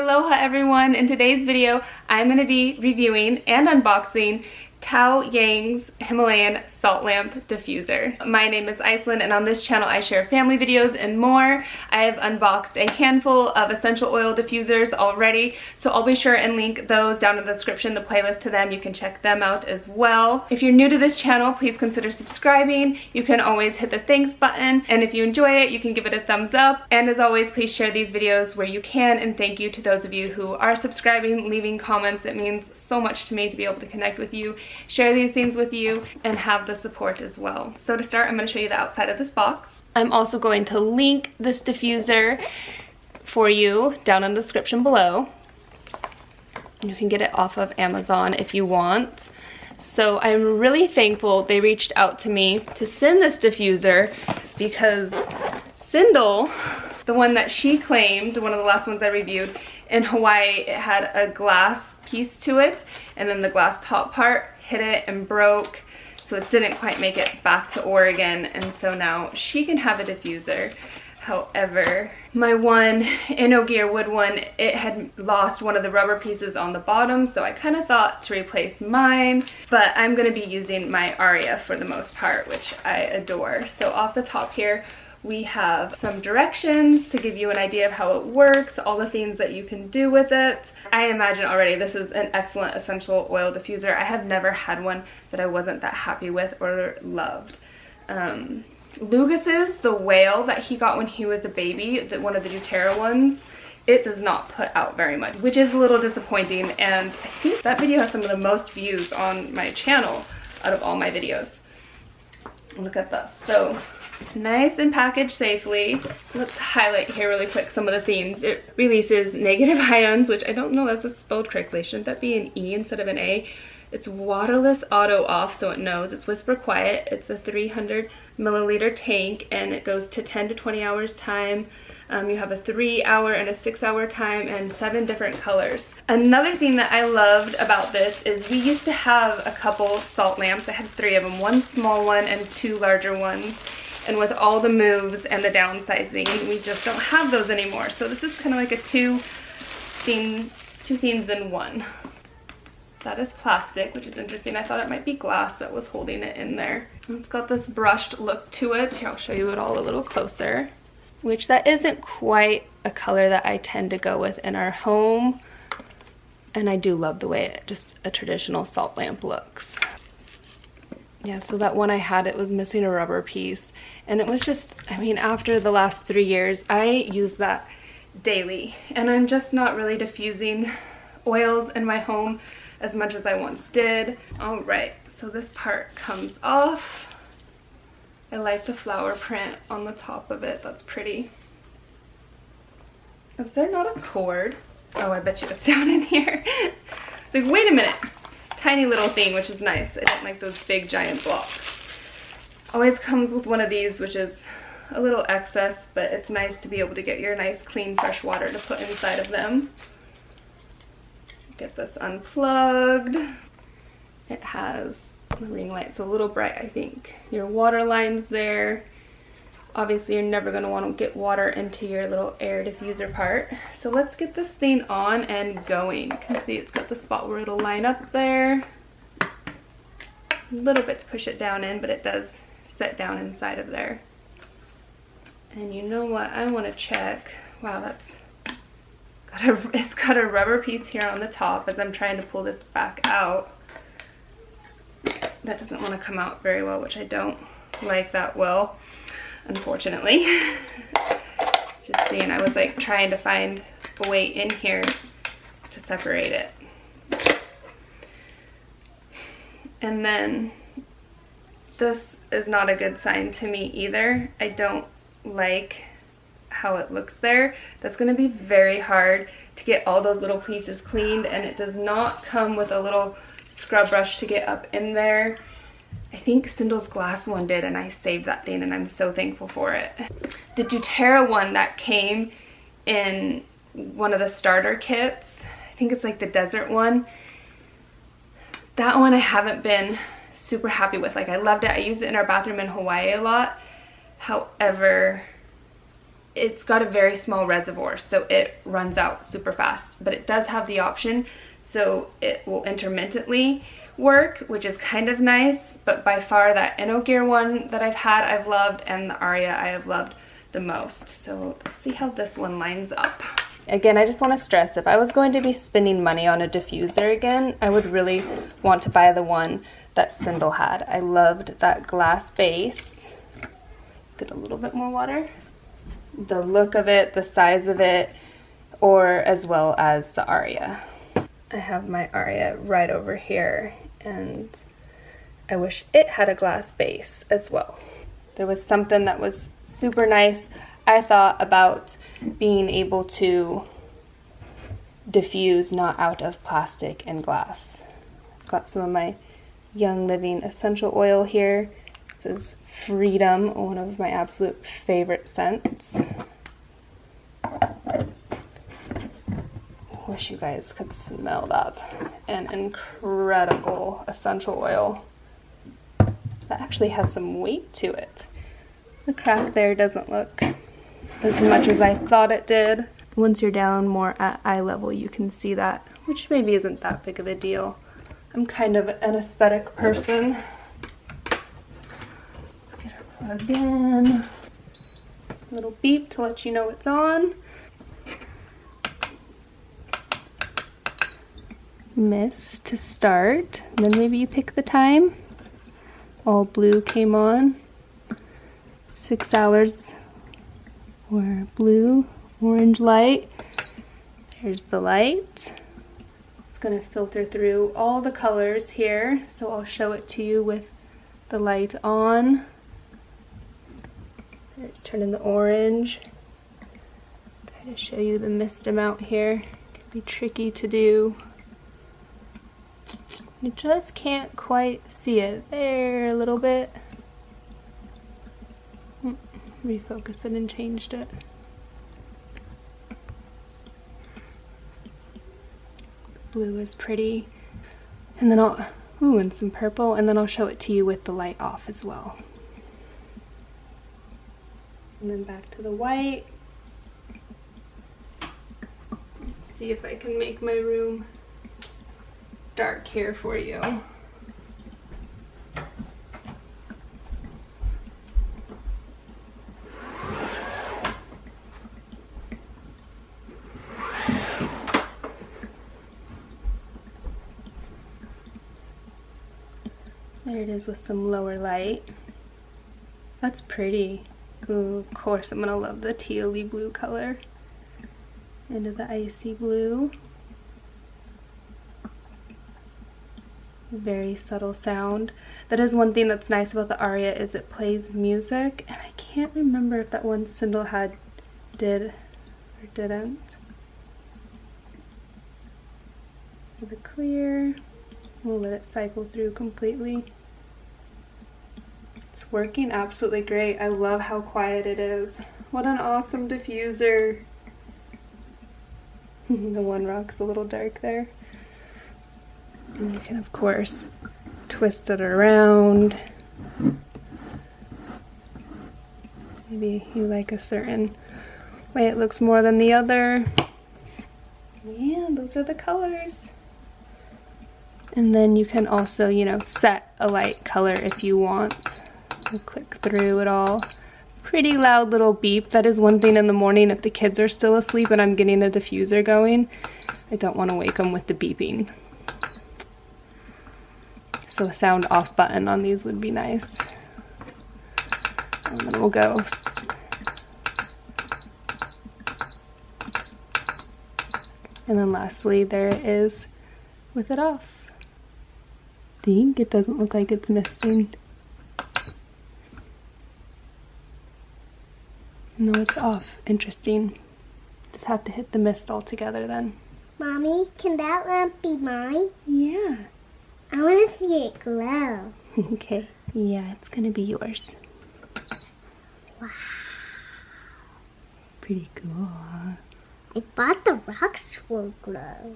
Aloha everyone! In today's video, I'm going to be reviewing and unboxing Tao Yang's Himalayan Salt Lamp Diffuser. My name is Icelyn and on this channel I share family videos and more. I have unboxed a handful of essential oil diffusers already, so I'll be sure and link those down in the description, the playlist to them. You can check them out as well. If you're new to this channel, please consider subscribing. You can always hit the thanks button, and if you enjoy it, you can give it a thumbs up. And as always, please share these videos where you can, and thank you to those of you who are subscribing, leaving comments. It means so much to me to be able to connect with you, share these things with you, and have the support as well. So to start, I'm going to show you the outside of this box. I'm also going to link this diffuser for you down in the description below. You can get it off of Amazon if you want. So I'm really thankful they reached out to me to send this diffuser because Sindel, the one that she claimed, one of the last ones I reviewed, in Hawaii, it had a glass piece to it, and then the glass top part hit it and broke, so it didn't quite make it back to Oregon, and so now she can have a diffuser. However, my one Gear wood one, it had lost one of the rubber pieces on the bottom, so I kind of thought to replace mine, but I'm going to be using my Aria for the most part, which I adore. So off the top here, we have some directions to give you an idea of how it works, all the things that you can do with it. I imagine already this is an excellent essential oil diffuser. I have never had one that I wasn't that happy with or loved. Lucas's, the whale that he got when he was a baby, one of the doTERRA ones, it does not put out very much, which is a little disappointing, and I think that video has some of the most views on my channel out of all my videos. Look at this. So nice and packaged safely. Let's highlight here really quick some of the things. It releases negative ions, which I don't know if that's spelled correctly. Shouldn't that be an E instead of an A? It's waterless auto off, so it knows. It's whisper quiet. It's a 300 milliliter tank, and it goes to 10 to 20 hours time. You have a 3-hour and a 6-hour time, and 7 different colors. Another thing that I loved about this is we used to have a couple salt lamps. I had 3 of them, one small one and 2 larger ones. And with all the moves and the downsizing, we just don't have those anymore. So this is kind of like a two things in one. That is plastic, which is interesting. I thought it might be glass that was holding it in there. It's got this brushed look to it. Here, I'll show you it all a little closer. Which that isn't quite a color that I tend to go with in our home. And I do love the way it just a traditional salt lamp looks. Yeah, so that one I had, it was missing a rubber piece. And it was just, I mean, after the last 3 years, I use that daily. And I'm just not really diffusing oils in my home as much as I once did. All right, so this part comes off. I like the flower print on the top of it. That's pretty. Is there not a cord? Oh, I bet you it's down in here. It's like, wait a minute. Tiny little thing, which is nice. I don't like those big giant blocks. Always comes with one of these, which is a little excess, but it's nice to be able to get your nice clean fresh water to put inside of them. Get this unplugged. It has the ring light. It's a little bright, I think. Your water line's there. Obviously you're never going to want to get water into your little air diffuser part. So let's get this thing on and going. You can see it's got the spot where it'll line up there. A little bit to push it down in, but it does set down inside of there. And you know what? I want to check. Wow, it's got a rubber piece here on the top as I'm trying to pull this back out. That doesn't want to come out very well, which I don't like that well, unfortunately. Just seeing, I was like trying to find a way in here to separate it. And then this is not a good sign to me either. I don't like how it looks there. That's going to be very hard to get all those little pieces cleaned, and it does not come with a little scrub brush to get up in there. I think Sindel's glass one did, and I saved that thing, and I'm so thankful for it. The doTERRA one that came in one of the starter kits, I think it's like the desert one, that one I haven't been super happy with. Like, I loved it. I use it in our bathroom in Hawaii a lot. However, it's got a very small reservoir, so it runs out super fast, but it does have the option so it will intermittently work, which is kind of nice. But by far that InnoGear one that I've had, I've loved, and the Aria I have loved the most. So let's see how this one lines up. Again, I just want to stress, if I was going to be spending money on a diffuser again, I would really want to buy the one that Sindel had. I loved that glass base. Get a little bit more water. The look of it, the size of it, or as well as the Aria. I have my Aria right over here, and I wish it had a glass base as well. There was something that was super nice, I thought, about being able to diffuse not out of plastic and glass. I've got some of my Young Living essential oil here. This is Freedom, one of my absolute favorite scents. Wish you guys could smell that. An incredible essential oil that actually has some weight to it. The crack there doesn't look as much as I thought it did. Once you're down more at eye level, you can see that, which maybe isn't that big of a deal. I'm kind of an aesthetic person. Let's get her plugged in. A little beep to let you know it's on. Mist to start, and then maybe you pick the time. All blue came on. 6 hours or blue, orange light. There's the light. It's going to filter through all the colors here, so I'll show it to you with the light on. It's turning the orange. Try to show you the mist amount here. It can be tricky to do. You just can't quite see it there a little bit. Refocus it and changed it. Blue is pretty. And then and some purple, and then I'll show it to you with the light off as well. And then back to the white. Let's see if I can make my room dark here for you. There it is with some lower light. That's pretty. Ooh, of course I'm gonna love the tealy blue color into the icy blue. Very subtle sound. That is one thing that's nice about the Aria, is it plays music, and I can't remember if that one Sindel had did or didn't. For the clear, we'll let it cycle through completely. It's working absolutely great. I love how quiet it is. What an awesome diffuser. The one rock's a little dark there. And you can, of course, twist it around. Maybe you like a certain way it looks more than the other. Yeah, those are the colors. And then you can also, you know, set a light color if you want. I'll click through it all. Pretty loud little beep. That is one thing in the morning, if the kids are still asleep and I'm getting a diffuser going, I don't want to wake them with the beeping. So a sound off button on these would be nice. And then we'll go. And then lastly, there it is with it off. Think it doesn't look like it's misting. No, it's off. Interesting. Just have to hit the mist all together then. Mommy, can that lamp be mine? Yeah. I want to see it glow. Okay. Yeah, it's gonna be yours. Wow. Pretty cool, huh? I thought the rocks will glow.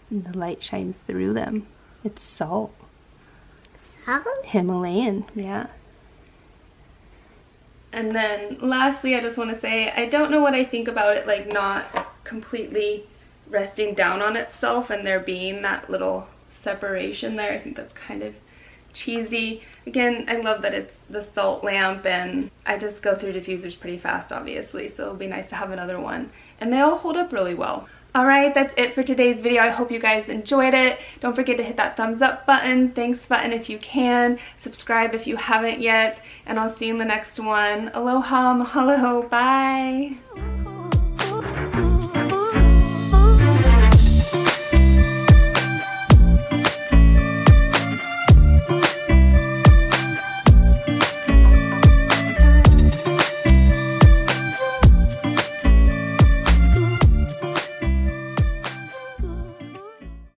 And the light shines through them. It's salt. Salt? Himalayan, yeah. And then lastly, I just want to say, I don't know what I think about it like not completely resting down on itself and there being that little separation there. I think that's kind of cheesy. Again, I love that it's the salt lamp, and I just go through diffusers pretty fast, obviously, so it'll be nice to have another one. And they all hold up really well. Alright, that's it for today's video. I hope you guys enjoyed it. Don't forget to hit that thumbs up button, thanks button if you can, subscribe if you haven't yet, and I'll see you in the next one. Aloha, mahalo, bye!